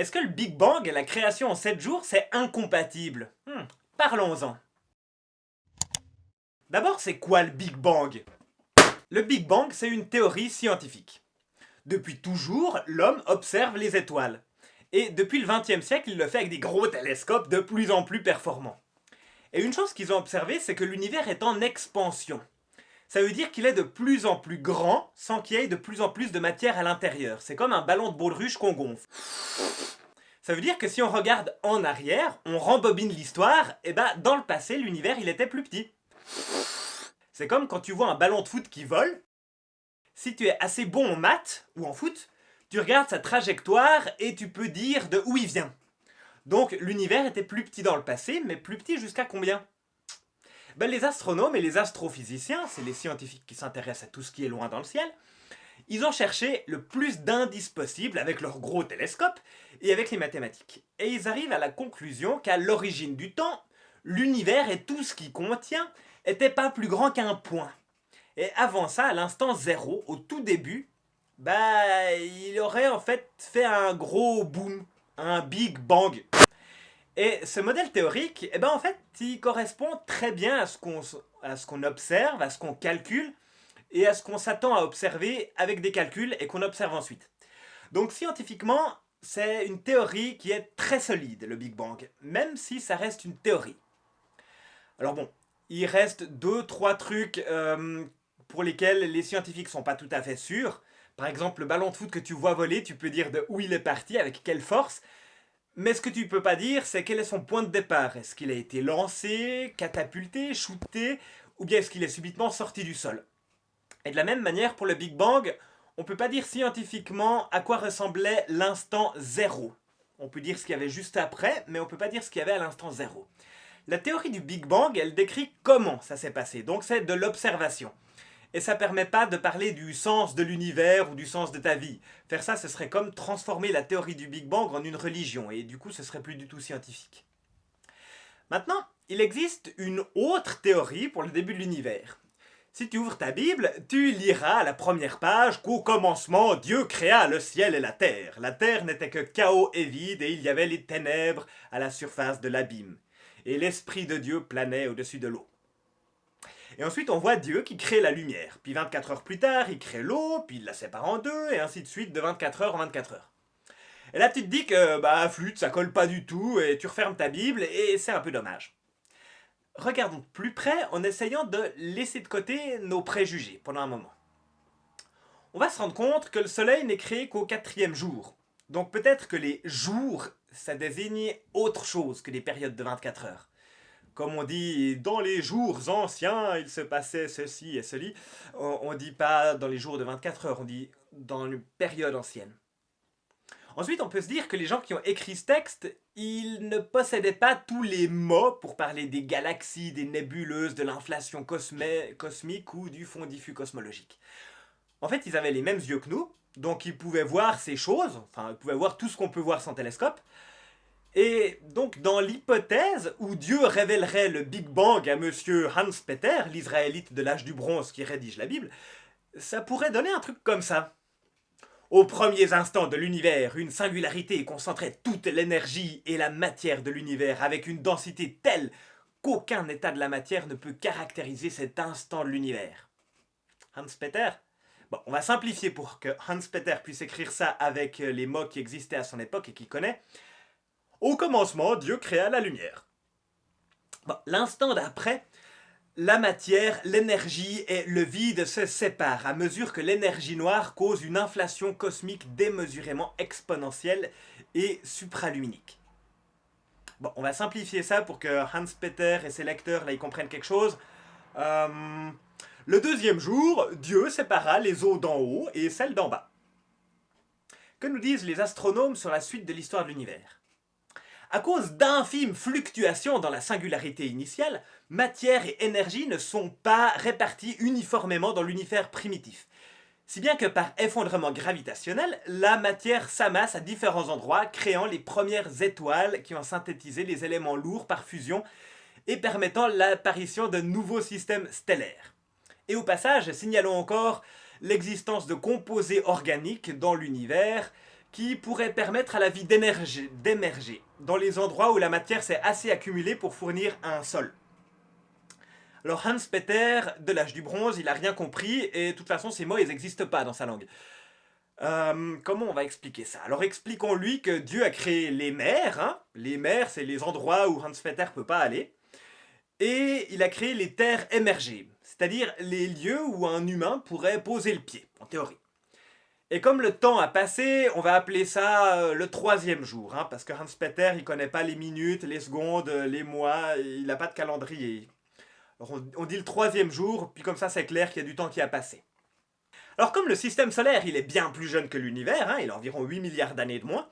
Est-ce que le Big Bang et la création en 7 jours, c'est incompatible? Parlons-en. D'abord, c'est quoi le Big Bang? Le Big Bang, c'est une théorie scientifique. Depuis toujours, l'homme observe les étoiles. Et depuis le XXe siècle, il le fait avec des gros télescopes de plus en plus performants. Et une chose qu'ils ont observée, c'est que l'univers est en expansion. Ça veut dire qu'il est de plus en plus grand sans qu'il y ait de plus en plus de matière à l'intérieur. C'est comme un ballon de baudruche qu'on gonfle. Ça veut dire que si on regarde en arrière, on rembobine l'histoire, et dans le passé, l'univers il était plus petit. C'est comme quand tu vois un ballon de foot qui vole. Si tu es assez bon en maths ou en foot, tu regardes sa trajectoire et tu peux dire de où il vient. Donc l'univers était plus petit dans le passé, mais plus petit jusqu'à combien? Les astronomes et les astrophysiciens, c'est les scientifiques qui s'intéressent à tout ce qui est loin dans le ciel, ils ont cherché le plus d'indices possible avec leurs gros télescopes et avec les mathématiques. Et ils arrivent à la conclusion qu'à l'origine du temps, l'univers et tout ce qu'il contient n'était pas plus grand qu'un point. Et avant ça, à l'instant zéro, au tout début, il aurait en fait un gros boom, un Big Bang. Et ce modèle théorique, en fait, il correspond très bien à ce qu'on observe, à ce qu'on calcule, et à ce qu'on s'attend à observer avec des calculs et qu'on observe ensuite. Donc scientifiquement, c'est une théorie qui est très solide, le Big Bang, même si ça reste une théorie. Alors bon, il reste 2-3 trucs pour lesquels les scientifiques sont pas tout à fait sûrs. Par exemple, le ballon de foot que tu vois voler, tu peux dire de où il est parti, avec quelle force. Mais ce que tu peux pas dire, c'est quel est son point de départ. Est-ce qu'il a été lancé, catapulté, shooté, ou bien est-ce qu'il est subitement sorti du sol? Et de la même manière, pour le Big Bang, on peut pas dire scientifiquement à quoi ressemblait l'instant zéro. On peut dire ce qu'il y avait juste après, mais on peut pas dire ce qu'il y avait à l'instant zéro. La théorie du Big Bang, elle décrit comment ça s'est passé, donc c'est de l'observation. Et ça permet pas de parler du sens de l'univers ou du sens de ta vie. Faire ça, ce serait comme transformer la théorie du Big Bang en une religion, et du coup, ce serait plus du tout scientifique. Maintenant, il existe une autre théorie pour le début de l'univers. Si tu ouvres ta Bible, tu liras à la première page qu'au commencement, Dieu créa le ciel et la terre. La terre n'était que chaos et vide, et il y avait les ténèbres à la surface de l'abîme. Et l'Esprit de Dieu planait au-dessus de l'eau. Et ensuite, on voit Dieu qui crée la lumière. Puis 24 heures plus tard, il crée l'eau, puis il la sépare en deux, et ainsi de suite, de 24 heures en 24 heures. Et là, tu te dis que, flûte, ça colle pas du tout, et tu refermes ta Bible, et c'est un peu dommage. Regardons de plus près en essayant de laisser de côté nos préjugés pendant un moment. On va se rendre compte que le soleil n'est créé qu'au 4e jour. Donc peut-être que les jours, ça désigne autre chose que des périodes de 24 heures. Comme on dit, dans les jours anciens, il se passait ceci et cela. On ne dit pas dans les jours de 24 heures, on dit dans une période ancienne. Ensuite, on peut se dire que les gens qui ont écrit ce texte, ils ne possédaient pas tous les mots pour parler des galaxies, des nébuleuses, de l'inflation cosmique ou du fond diffus cosmologique. En fait, ils avaient les mêmes yeux que nous, donc ils pouvaient voir ces choses, ils pouvaient voir tout ce qu'on peut voir sans télescope. Et donc, dans l'hypothèse où Dieu révélerait le Big Bang à monsieur Hans Peter, l'Israélite de l'âge du bronze qui rédige la Bible, ça pourrait donner un truc comme ça. Aux premiers instants de l'univers, une singularité concentrait toute l'énergie et la matière de l'univers avec une densité telle qu'aucun état de la matière ne peut caractériser cet instant de l'univers. Hans Peter? Bon, on va simplifier pour que Hans Peter puisse écrire ça avec les mots qui existaient à son époque et qu'il connaît. Au commencement, Dieu créa la lumière. Bon, l'instant d'après, la matière, l'énergie et le vide se séparent à mesure que l'énergie noire cause une inflation cosmique démesurément exponentielle et supraluminique. Bon, on va simplifier ça pour que Hans Peter et ses lecteurs là, ils comprennent quelque chose. Le 2e jour, Dieu sépara les eaux d'en haut et celles d'en bas. Que nous disent les astronomes sur la suite de l'histoire de l'univers? À cause d'infimes fluctuations dans la singularité initiale, matière et énergie ne sont pas réparties uniformément dans l'univers primitif. Si bien que par effondrement gravitationnel, la matière s'amasse à différents endroits, créant les premières étoiles qui ont synthétisé les éléments lourds par fusion et permettant l'apparition de nouveaux systèmes stellaires. Et au passage, signalons encore l'existence de composés organiques dans l'univers qui pourrait permettre à la vie d'émerger dans les endroits où la matière s'est assez accumulée pour fournir un sol. Alors Hans Peter, de l'âge du bronze, il a rien compris et de toute façon ces mots ils n'existent pas dans sa langue. Comment on va expliquer ça? Alors expliquons-lui que Dieu a créé les mers, hein. Les mers c'est les endroits où Hans Peter peut pas aller, et il a créé les terres émergées, c'est-à-dire les lieux où un humain pourrait poser le pied, en théorie. Et comme le temps a passé, on va appeler ça le troisième jour, hein, parce que Hans Peter il connaît pas les minutes, les secondes, les mois, il n'a pas de calendrier. Alors on dit le troisième jour, puis comme ça c'est clair qu'il y a du temps qui a passé. Alors comme le système solaire il est bien plus jeune que l'univers, hein, il a environ 8 milliards d'années de moins,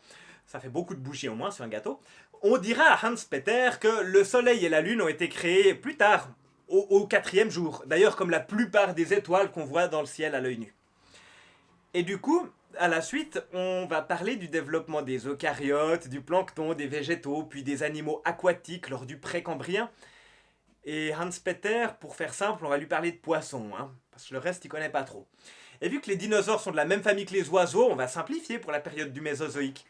ça fait beaucoup de bougies au moins sur un gâteau, on dira à Hans Peter que le soleil et la lune ont été créés plus tard, au quatrième jour, d'ailleurs comme la plupart des étoiles qu'on voit dans le ciel à l'œil nu. Et du coup, à la suite, on va parler du développement des eucaryotes, du plancton, des végétaux, puis des animaux aquatiques lors du précambrien. Et Hans Peter, pour faire simple, on va lui parler de poissons, hein, parce que le reste il connaît pas trop. Et vu que les dinosaures sont de la même famille que les oiseaux, on va simplifier pour la période du Mésozoïque.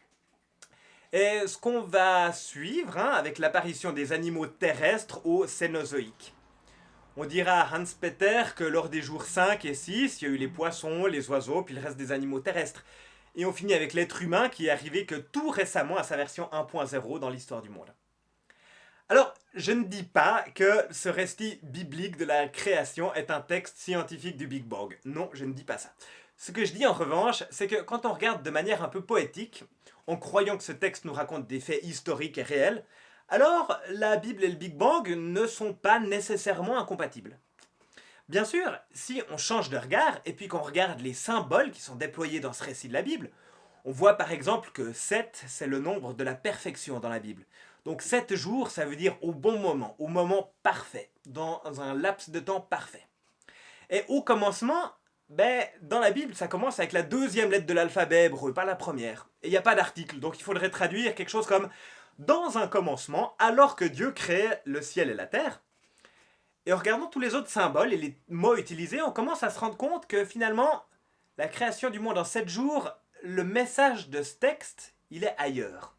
Et ce qu'on va suivre, hein, avec l'apparition des animaux terrestres au Cénozoïque. On dira à Hans Peter que lors des jours 5 et 6, il y a eu les poissons, les oiseaux, puis le reste des animaux terrestres. Et on finit avec l'être humain qui est arrivé que tout récemment à sa version 1.0 dans l'histoire du monde. Alors, je ne dis pas que ce récit biblique de la création est un texte scientifique du Big Bang. Non, je ne dis pas ça. Ce que je dis en revanche, c'est que quand on regarde de manière un peu poétique, en croyant que ce texte nous raconte des faits historiques et réels, alors la Bible et le Big Bang ne sont pas nécessairement incompatibles. Bien sûr, si on change de regard et puis qu'on regarde les symboles qui sont déployés dans ce récit de la Bible, on voit par exemple que 7, c'est le nombre de la perfection dans la Bible. Donc 7 jours, ça veut dire au bon moment, au moment parfait, dans un laps de temps parfait. Et au commencement, dans la Bible, ça commence avec la deuxième lettre de l'alphabet hébreu, pas la première. Et il n'y a pas d'article, donc il faudrait traduire quelque chose comme dans un commencement, alors que Dieu créait le ciel et la terre. Et en regardant tous les autres symboles et les mots utilisés, on commence à se rendre compte que finalement, la création du monde en 7 jours, le message de ce texte, il est ailleurs.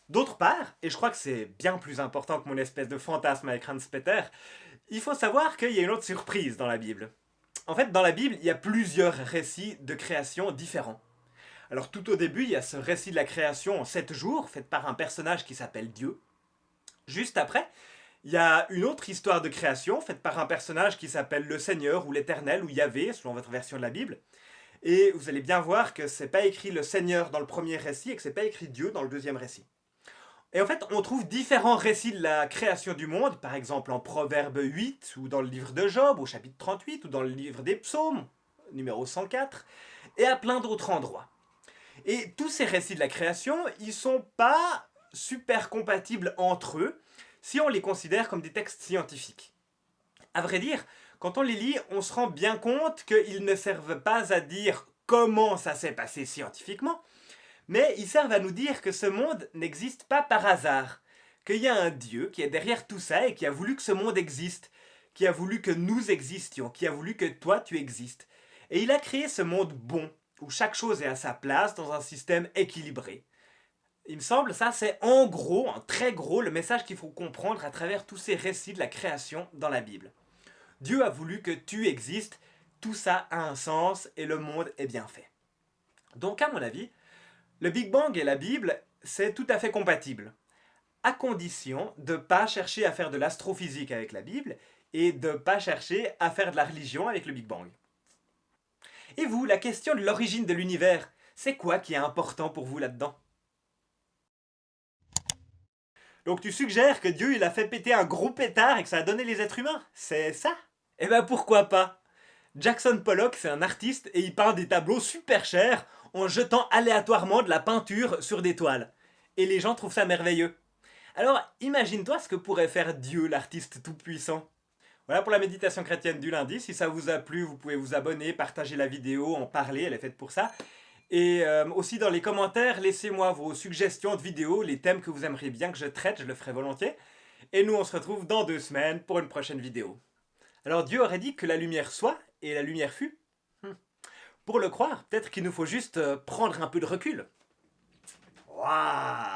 D'autre part, et je crois que c'est bien plus important que mon espèce de fantasme avec Hans Peter, il faut savoir qu'il y a une autre surprise dans la Bible. En fait, dans la Bible, il y a plusieurs récits de création différents. Alors tout au début, il y a ce récit de la création en 7 jours, fait par un personnage qui s'appelle Dieu. Juste après, il y a une autre histoire de création, faite par un personnage qui s'appelle le Seigneur ou l'Éternel ou Yahvé, selon votre version de la Bible. Et vous allez bien voir que c'est pas écrit le Seigneur dans le premier récit et que c'est pas écrit Dieu dans le deuxième récit. Et en fait, on trouve différents récits de la création du monde, par exemple en Proverbe 8, ou dans le livre de Job, au chapitre 38, ou dans le livre des Psaumes, numéro 104, et à plein d'autres endroits. Et tous ces récits de la création, ils sont pas super compatibles entre eux, si on les considère comme des textes scientifiques. À vrai dire, quand on les lit, on se rend bien compte qu'ils ne servent pas à dire comment ça s'est passé scientifiquement, mais ils servent à nous dire que ce monde n'existe pas par hasard, qu'il y a un Dieu qui est derrière tout ça et qui a voulu que ce monde existe, qui a voulu que nous existions, qui a voulu que toi tu existes. Et il a créé ce monde bon, où chaque chose est à sa place dans un système équilibré. Il me semble, ça c'est en gros, en très gros, le message qu'il faut comprendre à travers tous ces récits de la création dans la Bible. Dieu a voulu que tu existes, tout ça a un sens et le monde est bien fait. Donc à mon avis, le Big Bang et la Bible, c'est tout à fait compatible, à condition de ne pas chercher à faire de l'astrophysique avec la Bible et de ne pas chercher à faire de la religion avec le Big Bang. Et vous, la question de l'origine de l'univers, c'est quoi qui est important pour vous là-dedans? Donc tu suggères que Dieu il a fait péter un gros pétard et que ça a donné les êtres humains? C'est ça? Eh ben pourquoi pas? Jackson Pollock c'est un artiste et il peint des tableaux super chers en jetant aléatoirement de la peinture sur des toiles. Et les gens trouvent ça merveilleux. Alors imagine-toi ce que pourrait faire Dieu, l'artiste tout-puissant. Voilà pour la méditation chrétienne du lundi. Si ça vous a plu, vous pouvez vous abonner, partager la vidéo, en parler, elle est faite pour ça. Et aussi dans les commentaires, laissez-moi vos suggestions de vidéos, les thèmes que vous aimeriez bien que je traite, je le ferai volontiers. Et nous on se retrouve dans 2 semaines pour une prochaine vidéo. Alors Dieu aurait dit que la lumière soit, et la lumière fut. Pour le croire, peut-être qu'il nous faut juste prendre un peu de recul. Waouh!